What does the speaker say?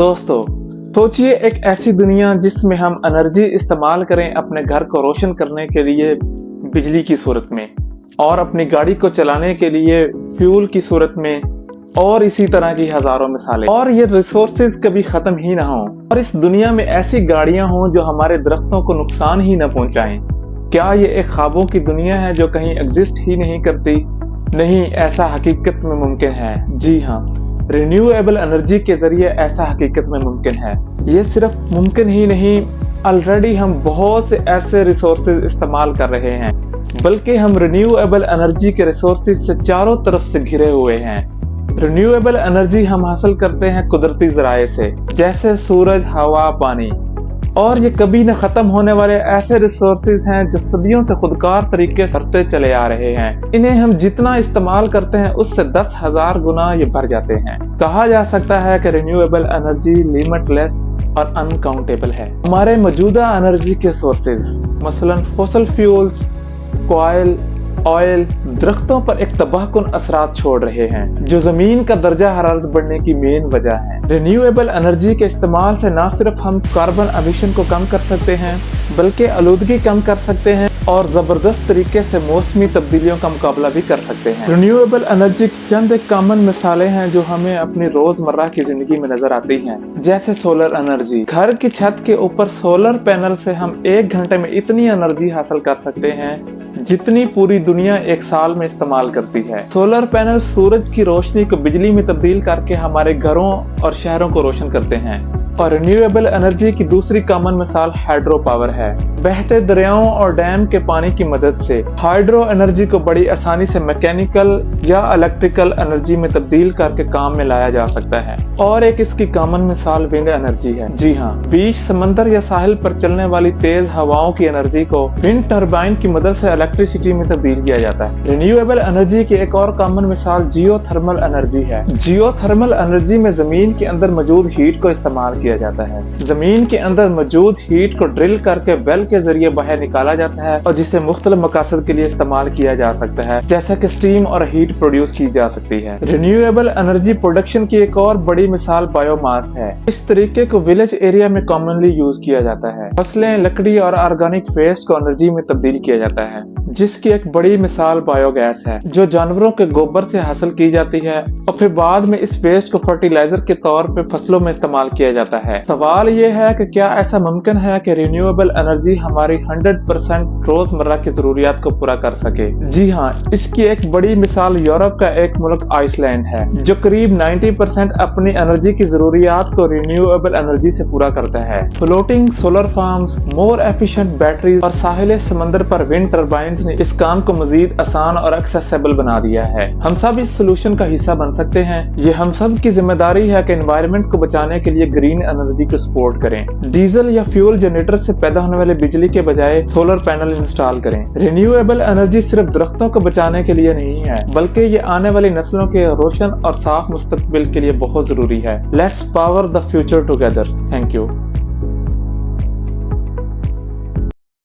दोस्तों, सोचिए एक ऐसी दुनिया जिसमें हम एनर्जी इस्तेमाल करें अपने घर को रोशन करने के लिए बिजली की सूरत में, और अपनी गाड़ी को चलाने के लिए फ्यूल की सूरत में, और इसी तरह की हजारों मिसालें। और ये रिसोर्सेज कभी खत्म ही ना हो, और इस दुनिया में ऐसी गाड़ियां हों जो हमारे दरख्तों को नुकसान ही न पहुंचाएं। क्या ये एक ख्वाबों की दुनिया है जो कहीं एग्जिस्ट ही नहीं करती? नहीं, ऐसा हकीकत में मुमकिन है। जी हाँ, रिन्यूएबल एनर्जी के जरिए ऐसा हकीकत में मुमकिन है। ये सिर्फ मुमकिन ही नहीं, ऑलरेडी हम बहुत से ऐसे रिसोर्सेज इस्तेमाल कर रहे हैं, बल्कि हम रिन्यूएबल एनर्जी के रिसोर्सेज से चारों तरफ से घिरे हुए हैं। रिन्यूएबल एनर्जी हम हासिल करते हैं कुदरती जराए से, जैसे सूरज, हवा, पानी, और ये कभी न खत्म होने वाले ऐसे रिसोर्सेज हैं जो सदियों से खुदकार तरीके से बढ़ते चले आ रहे हैं। इन्हें हम जितना इस्तेमाल करते हैं उससे 10,000 गुना ये बढ़ जाते हैं। कहा जा सकता है कि रिन्यूएबल एनर्जी लिमिटलेस और अनकाउंटेबल है। हमारे मौजूदा एनर्जी के सोर्सेज मसलन फॉसिल फ्यूल्स, कोयल, ऑयल दरख्तों पर एक तबाहकुन असरात छोड़ रहे हैं, जो जमीन का दर्जा हरारत बढ़ने की मेन वजह है। रिन्यूएबल एनर्जी के इस्तेमाल से न सिर्फ हम कार्बन एमिशन को कम कर सकते हैं, बल्कि आलूदगी कम कर सकते हैं और जबरदस्त तरीके से मौसमी तब्दीलियों का मुकाबला भी कर सकते हैं। रिन्यूएबल एनर्जी की चंद एक कॉमन मिसालें हैं जो हमें अपनी रोजमर्रा की जिंदगी में नजर आती हैं, जैसे सोलर एनर्जी। घर की छत के ऊपर सोलर पैनल से हम 1 घंटे में इतनी एनर्जी हासिल कर सकते हैं जितनी पूरी दुनिया 1 साल में इस्तेमाल करती है। सोलर पैनल सूरज की रोशनी को बिजली में तब्दील करके हमारे घरों और शहरों को रोशन करते हैं। और रिन्यूएबल एनर्जी की दूसरी कॉमन मिसाल हाइड्रो पावर है। बहते दरियाओं और डैम के पानी की मदद से हाइड्रो एनर्जी को बड़ी आसानी से मैकेनिकल या इलेक्ट्रिकल एनर्जी में तब्दील करके काम में लाया जा सकता है। और एक इसकी कॉमन मिसाल विंड एनर्जी है। जी हाँ, बीच समंदर या साहिल पर चलने वाली तेज हवाओं की एनर्जी को विंड टर्बाइन की मदद से इलेक्ट्रिसिटी में तब्दील किया जाता है। रिन्यूएबल एनर्जी की एक और कॉमन मिसाल जियोथर्मल एनर्जी है। जियोथर्मल एनर्जी में जमीन के अंदर मौजूद हीट को इस्तेमाल किया जाता है। जमीन के अंदर मौजूद हीट को ड्रिल करके वेल के जरिए बाहर निकाला जाता है और जिसे मुख्तलिफ मकासद के लिए इस्तेमाल किया जा सकता है, जैसा कि स्टीम और हीट प्रोड्यूस की जा सकती है। रिन्यूएबल एनर्जी प्रोडक्शन की एक और बड़ी मिसाल बायोमास है। इस तरीके को विलेज एरिया में कॉमनली यूज किया जाता है। फसलें, लकड़ी और ऑर्गेनिक वेस्ट को एनर्जी में तब्दील किया जाता है, जिसकी एक बड़ी मिसाल बायोगैस है, जो जानवरों के गोबर से हासिल की जाती है और फिर बाद में इस वेस्ट को फर्टिलाइजर के तौर पे फसलों में इस्तेमाल किया जाता है। सवाल ये है कि क्या ऐसा मुमकिन है कि रिन्यूएबल एनर्जी हमारी 100% रोजमर्रा की जरूरियात को पूरा कर सके? जी हाँ, इसकी एक बड़ी मिसाल यूरोप का एक मुल्क आइसलैंड है, जो करीब 90% अपनी एनर्जी की जरूरियात को रिन्यूएबल एनर्जी से पूरा करता है। Floating solar farms, more efficient batteries और साहिल समंदर पर विंड टर्बाइंस ने इस काम को मजीद आसान और एक्सेसिबल बना दिया है। हम सब इस सोल्यूशन का हिस्सा बन सकते हैं। ये हम सब की जिम्मेदारी है कि एनवायरनमेंट को बचाने के लिए ग्रीन एनर्जी को सपोर्ट करें। डीजल या फ्यूल जनरेटर से पैदा होने वाली बिजली के बजाय सोलर पैनल इंस्टॉल करें। रिन्यूएबल एनर्जी सिर्फ दरख्तों को बचाने के लिए नहीं है, बल्कि ये आने वाली नस्लों के रोशन और साफ मुस्तकबिल के लिए बहुत जरूरी है। Let's power the future together. Thank you.